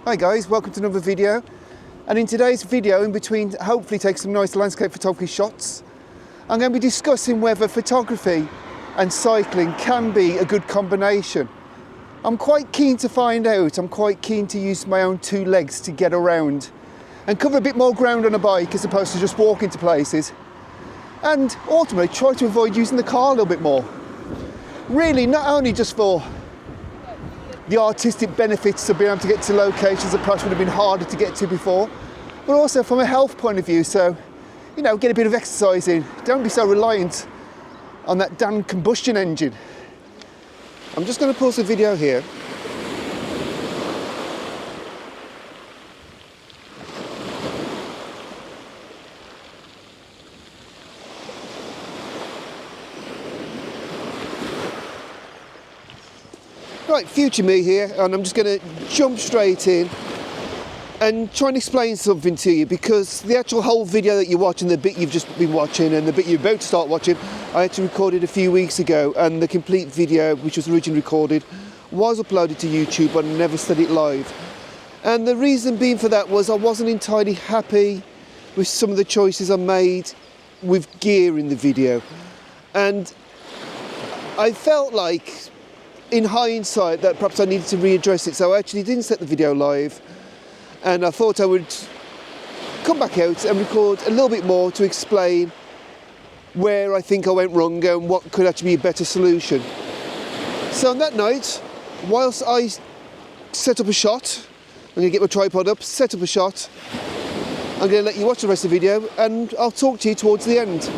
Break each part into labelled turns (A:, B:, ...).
A: Hi guys, welcome to another video. And in today's video, in between hopefully take some nice landscape photography shots, I'm going to be discussing whether photography and cycling can be a good combination. I'm quite keen to find out. I'm quite keen to use my own two legs to get around and cover a bit more ground on a bike as opposed to just walking to places. And ultimately try to avoid using the car a little bit more. Really, not only just for the artistic benefits of being able to get to locations that perhaps would have been harder to get to before, but also from a health point of view. So, you know, get a bit of exercise in. Don't be so reliant on that damn combustion engine. I'm just going to pause the video here. Right, future me here, and I'm just going to jump straight in and try and explain something to you, because the actual whole video that you're watching, the bit you've just been watching and the bit you're about to start watching, I actually recorded a few weeks ago, and the complete video, which was originally recorded, was uploaded to YouTube, but I never said it live. And the reason being for that was I wasn't entirely happy with some of the choices I made with gear in the video. And I felt like, in hindsight, that perhaps I needed to readdress it, so I actually didn't set the video live, and I thought I would come back out and record a little bit more to explain where I think I went wrong and what could actually be a better solution. So on that night, whilst I set up a shot, I'm going to get my tripod up, set up a shot, I'm going to let you watch the rest of the video, and I'll talk to you towards the end.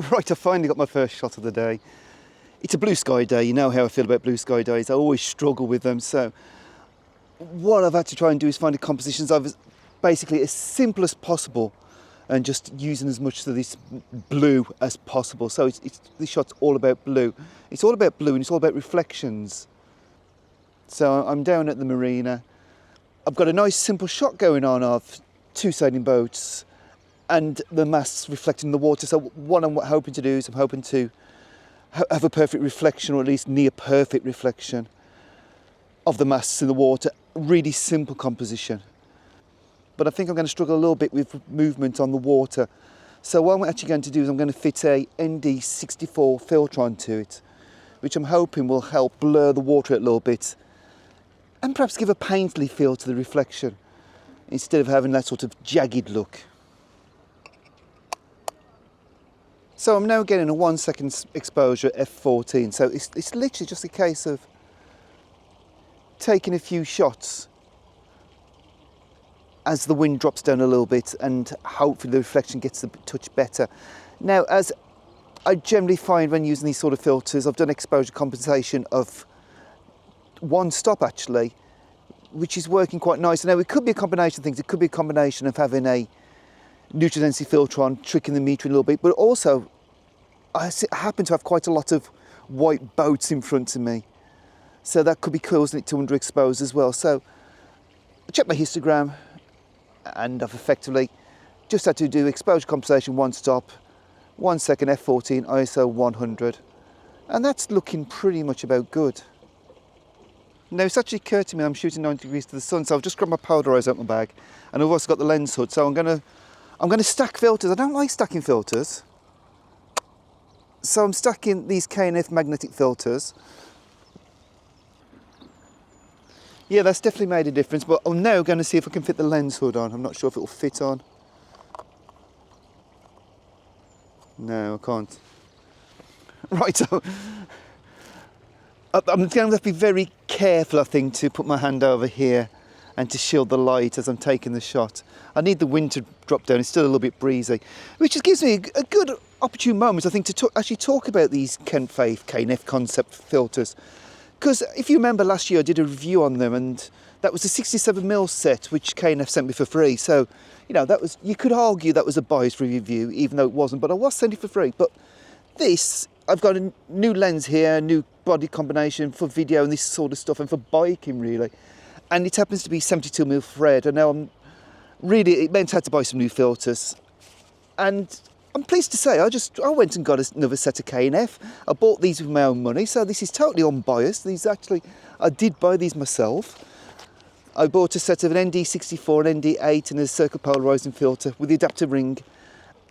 A: Right, I finally got my first shot of the day. It's a blue sky day. You know how I feel about blue sky days. I always struggle with them. So what I've had to try and do is find the compositions of basically as simple as possible and just using as much of this blue as possible. So this shot's all about blue. It's all about blue and it's all about reflections. So I'm down at the Marina. I've got a nice simple shot going on of two sailing boats and the masts reflecting the water. So what I'm hoping to do is I'm hoping to have a perfect reflection, or at least near perfect reflection of the masts in the water. Really simple composition. But I think I'm going to struggle a little bit with movement on the water. So what I'm actually going to do is I'm going to fit a ND64 filter onto it, which I'm hoping will help blur the water a little bit and perhaps give a painterly feel to the reflection instead of having that sort of jagged look. So I'm now getting a 1 second exposure f14, so it's literally just a case of taking a few shots as the wind drops down a little bit and hopefully the reflection gets a touch better. Now, as I generally find when using these sort of filters, I've done exposure compensation of one stop actually, which is working quite nice. Now it could be a combination of things. It could be a combination of having a neutral density filter on, tricking the meter a little bit, but also I happen to have quite a lot of white boats in front of me, so that could be causing it to underexpose as well. So I checked my histogram and I've effectively just had to do exposure compensation, one stop, 1 second f14, ISO 100, and that's looking pretty much about good. Now it's actually occurred to me I'm shooting 90 degrees to the sun, so I've just grabbed my polarizer out my bag, and I've also got the lens hood, so I'm going to stack filters. I don't like stacking filters, so I'm stacking these K&F magnetic filters. Yeah, that's definitely made a difference, but I'm now going to see if I can fit the lens hood on. I'm not sure if it will fit on. No, I can't. Right, so I'm going to have to be very careful, I think, to put my hand over here and to shield the light as I'm taking the shot. I need the wind to drop down. It's still a little bit breezy, which just gives me a good opportune moment, I think, to actually talk about these K&F concept filters. Because if you remember last year I did a review on them, and that was a 67mm set which K&F sent me for free. So, you know, that was, you could argue that was a biased review, even though it wasn't, but I was sent it for free. But this, I've got a new lens here, new body combination for video and this sort of stuff, and for biking really. And it happens to be 72mm thread, and now it meant I had to buy some new filters. And I'm pleased to say I went and got another set of K&F. I bought these with my own money, so this is totally unbiased. These actually, I did buy these myself. I bought a set of an ND64, an ND8 and a circle polarising filter with the adapter ring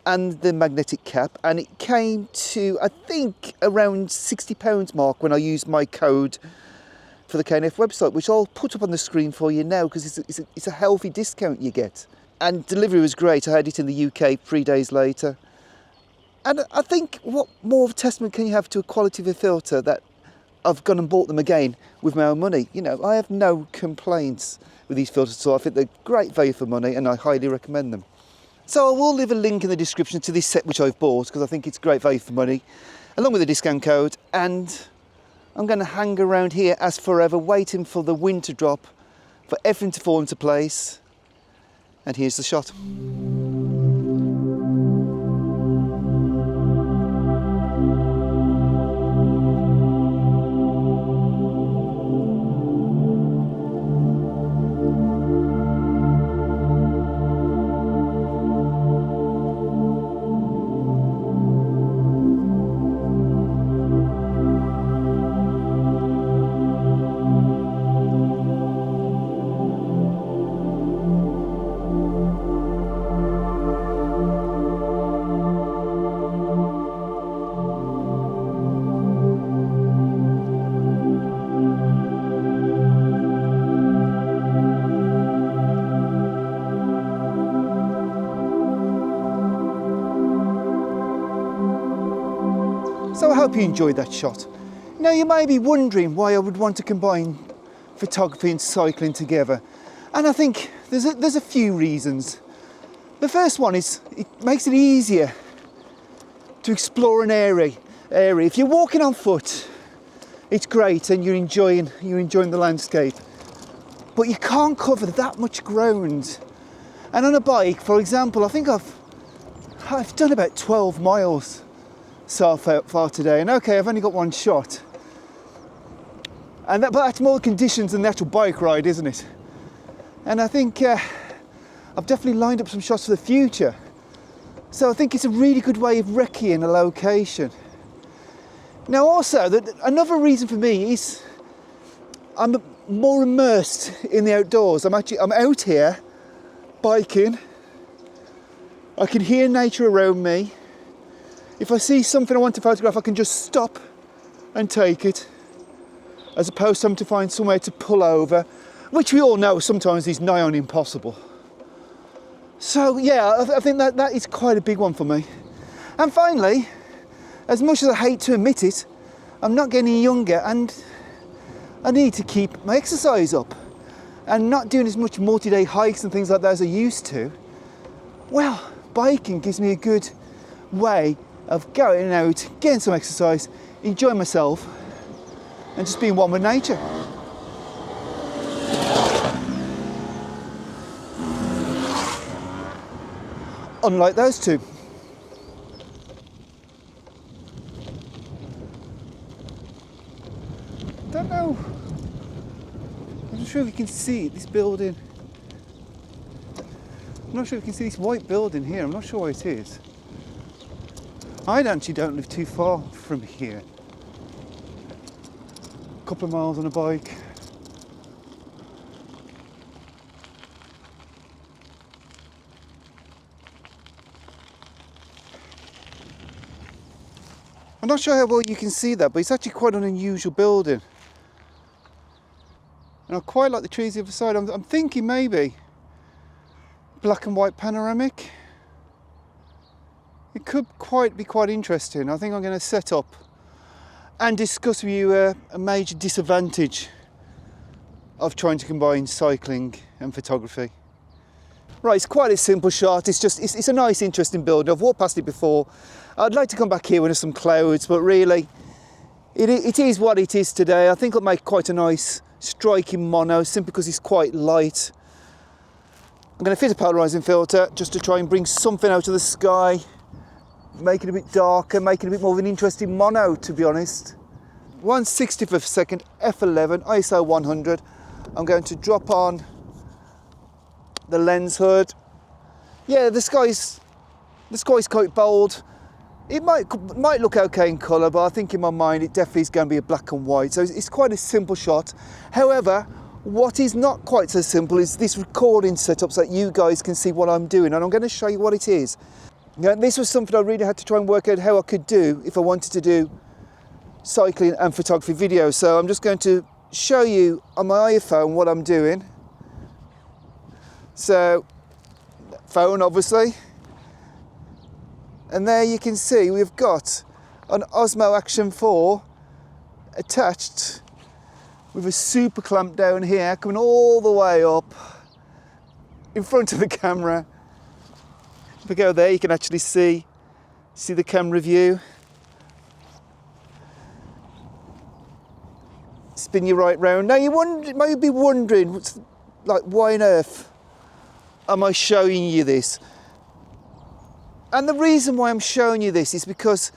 A: and the magnetic cap, and it came to, I think, around £60 mark when I used my code for the KNF website, which I'll put up on the screen for you now because it's a healthy discount you get. And delivery was great. I had it in the UK 3 days later. And I think what more of a testament can you have to a quality of a filter that I've gone and bought them again with my own money. You know, I have no complaints with these filters at all. I think they're great value for money and I highly recommend them. So I will leave a link in the description to this set which I've bought because I think it's great value for money, along with the discount code. And I'm going to hang around here as forever, waiting for the wind to drop, for everything to fall into place. And here's the shot. So I hope you enjoyed that shot. Now you may be wondering why I would want to combine photography and cycling together. And I think there's a few reasons. The first one is it makes it easier to explore an area. If you're walking on foot, it's great and you're enjoying the landscape. But you can't cover that much ground. And on a bike, for example, I think I've done about 12 miles so far today, and okay, I've only got one shot, but that's more conditions than the actual bike ride, isn't it? And I think I've definitely lined up some shots for the future, so I think it's a really good way of recceing a location. Now also, another reason for me is I'm more immersed in the outdoors. I'm out here biking, I can hear nature around me. If I see something I want to photograph, I can just stop and take it, as opposed to having to find somewhere to pull over, which we all know sometimes is nigh on impossible. So yeah, I think that is quite a big one for me. And finally, as much as I hate to admit it, I'm not getting any younger and I need to keep my exercise up. And not doing as much multi-day hikes and things like that as I used to, well, biking gives me a good way of going out, getting some exercise, enjoying myself, and just being one with nature. Unlike those two. Don't know. I'm not sure if you can see this building. I'm not sure if you can see this white building here. I'm not sure what it is. I actually don't live too far from here. A couple of miles on a bike. I'm not sure how well you can see that, but it's actually quite an unusual building. And I quite like the trees the other side. I'm thinking maybe black and white panoramic. It could be quite interesting. I think I'm going to set up and discuss with you a major disadvantage of trying to combine cycling and photography. Right, it's quite a simple shot. It's a nice, interesting building. I've walked past it before. I'd like to come back here when there's some clouds, but really, it is what it is today. I think it'll make quite a nice, striking mono, simply because it's quite light. I'm going to fit a polarising filter just to try and bring something out of the sky. Make it a bit darker, make it a bit more of an interesting mono, to be honest. 1/60th of a second, f11, ISO 100. I'm going to drop on the lens hood. Yeah, the sky's quite bold. It might look okay in colour, but I think in my mind it definitely is going to be a black and white. So it's quite a simple shot. However, What is not quite so simple is this recording setup so that you guys can see what I'm doing, and I'm going to show you what it is. Now, this was something I really had to try and work out how I could do if I wanted to do cycling and photography videos. So I'm just going to show you on my iPhone what I'm doing. So, phone obviously. And there you can see we've got an Osmo Action 4 attached with a super clamp down here coming all the way up in front of the camera. If we go there, you can actually see the camera view. Spin you right round. Now you might be wondering, like, why on earth am I showing you this? And the reason why I'm showing you this is because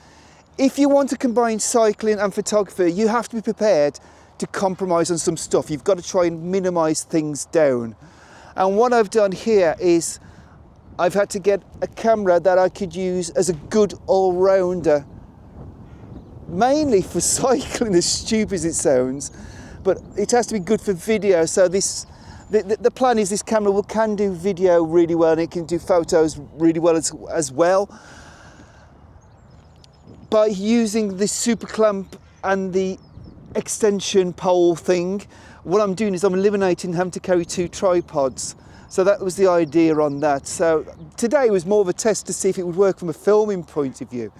A: if you want to combine cycling and photography, you have to be prepared to compromise on some stuff. You've got to try and minimise things down. And what I've done here is I've had to get a camera that I could use as a good all-rounder, mainly for cycling, as stupid as it sounds, but it has to be good for video. So the plan is this camera can do video really well, and it can do photos really well as well. By using the super clamp and the extension pole thing, what I'm doing is I'm eliminating having to carry 2 tripods. So that was the idea on that. So today was more of a test to see if it would work from a filming point of view.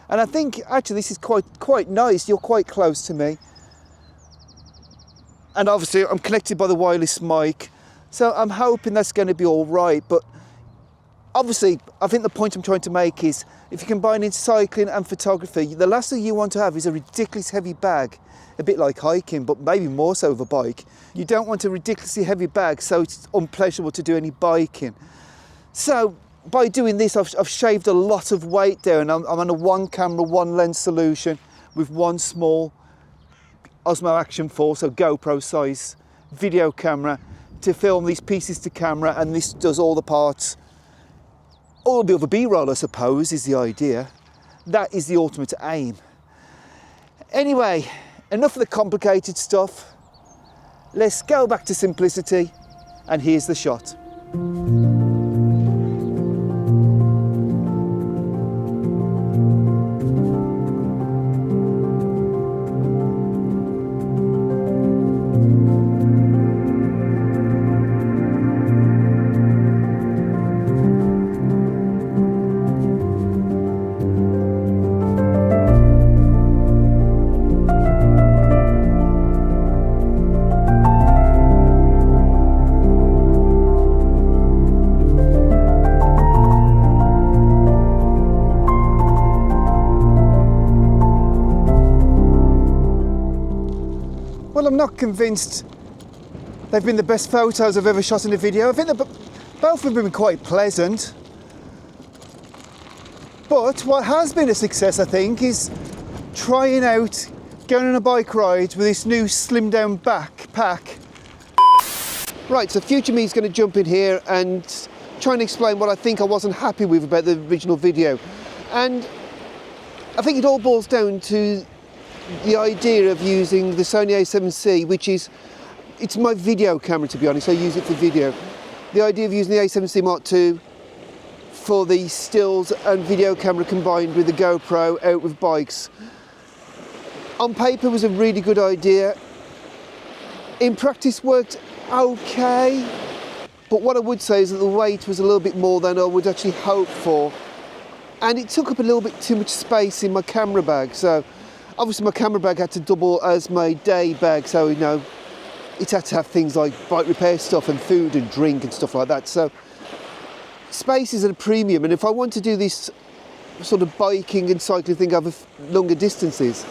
A: And I think actually this is quite nice. You're quite close to me. And obviously I'm connected by the wireless mic. So I'm hoping that's going to be all right. But obviously I think the point I'm trying to make is if you combine in cycling and photography, the last thing you want to have is a ridiculous heavy bag. A bit like hiking, but maybe more so with a bike. You don't want a ridiculously heavy bag, so it's unpleasurable to do any biking. So by doing this, I've shaved a lot of weight down. I'm on a 1 camera, 1 lens solution with 1 small Osmo Action 4, so GoPro size video camera to film these pieces to camera, and this does all the parts. All the other B-roll, I suppose, is the idea. That is the ultimate aim. Anyway, enough of the complicated stuff. Let's go back to simplicity, and here's the shot. Well, I'm not convinced they've been the best photos I've ever shot in a video. I think both have been quite pleasant. But what has been a success, I think, is trying out going on a bike ride with this new slimmed down backpack. Right, so future me is going to jump in here and try and explain what I think I wasn't happy with about the original video. And I think it all boils down to the idea of using the Sony A7C, it's my video camera, to be honest. I use it for video. The idea of using the A7C Mark II for the stills and video camera combined with the GoPro out with bikes, on paper was a really good idea. In practice worked okay, but what I would say is that the weight was a little bit more than I would actually hope for, and it took up a little bit too much space in my camera bag. So obviously my camera bag had to double as my day bag, so you know, it had to have things like bike repair stuff and food and drink and stuff like that. So space is at a premium, and if I want to do this sort of biking and cycling thing over longer distances,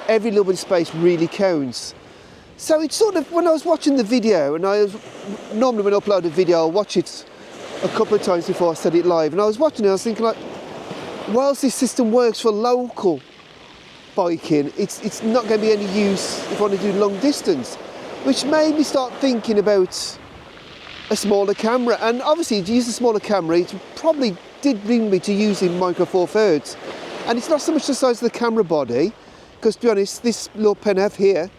A: every little bit of space really counts. So it's sort of, when I was watching the video, and normally when I upload a video I'll watch it a couple of times before I set it live, and I was watching it, I was thinking, like, whilst this system works for local biking, it's not going to be any use if I want to do long distance, which made me start thinking about a smaller camera. And obviously to use a smaller camera, it probably did bring me to using Micro Four Thirds. And it's not so much the size of the camera body, because to be honest, this little pen I have here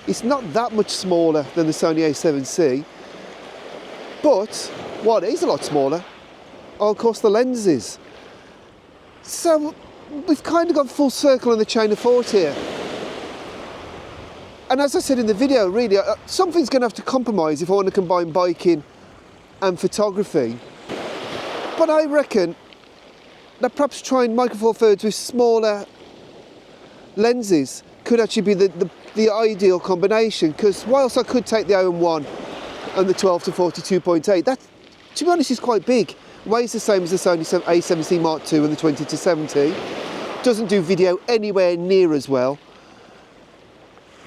A: It's not that much smaller than the Sony A7C, but what is a lot smaller are of course the lenses. So we've kind of gone full circle on the chain of thought here. And as I said in the video, really, something's going to have to compromise if I want to combine biking and photography. But I reckon that perhaps trying Micro Four Thirds with smaller lenses could actually be the ideal combination, because whilst I could take the OM1 and the 12 to 42.8, that, to be honest, is quite big. Weighs the same as the Sony A7C Mark II and the 20 to 70. Doesn't do video anywhere near as well,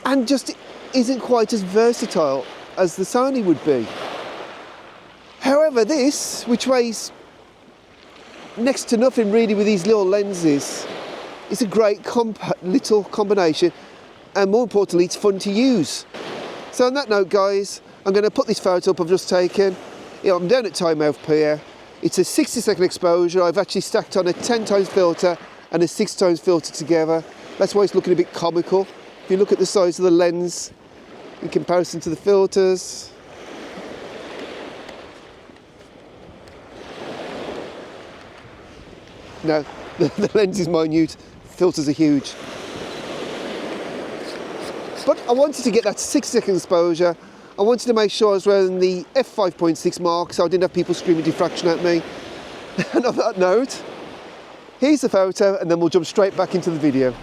A: and just isn't quite as versatile as the Sony would be. However, this, which weighs next to nothing really with these little lenses, is a great little combination, and more importantly, it's fun to use. So on that note, guys, I'm going to put this photo up I've just taken. I'm down at Tynemouth Pier. It's a 60-second exposure. I've actually stacked on a 10 times filter and a 6 times filter together. That's why it's looking a bit comical. If you look at the size of the lens in comparison to the filters. No, the lens is minute, filters are huge. But I wanted to get that 6-second exposure. I wanted to make sure I was wearing the f5.6 mark so I didn't have people screaming diffraction at me. And on that note, here's the photo and then we'll jump straight back into the video.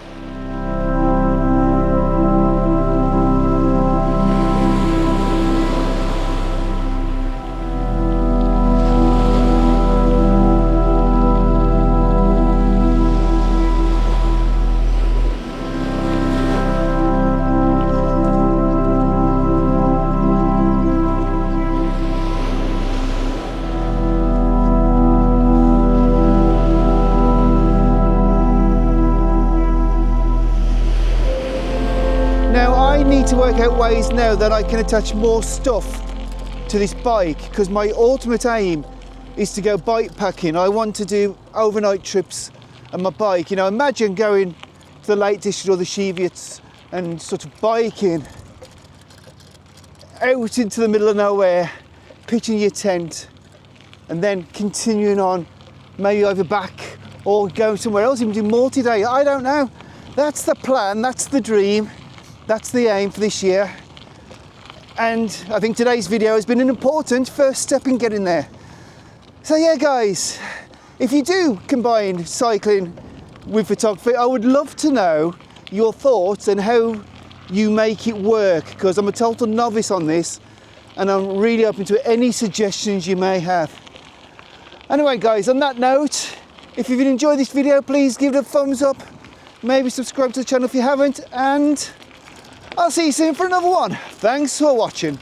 A: To work out ways now that I can attach more stuff to this bike, because my ultimate aim is to go bike packing. I want to do overnight trips on my bike. You know, imagine going to the Lake District or the Cheviots and sort of biking out into the middle of nowhere, pitching your tent and then continuing on, maybe either back or go somewhere else, even do multi-day. I don't know. That's the plan, that's the dream. That's the aim for this year, and I think today's video has been an important first step in getting there. So yeah guys, if you do combine cycling with photography, I would love to know your thoughts and how you make it work, because I'm a total novice on this and I'm really open to any suggestions you may have. Anyway guys, on that note, if you've enjoyed this video, please give it a thumbs up, maybe subscribe to the channel if you haven't, and I'll see you soon for another one. Thanks for watching.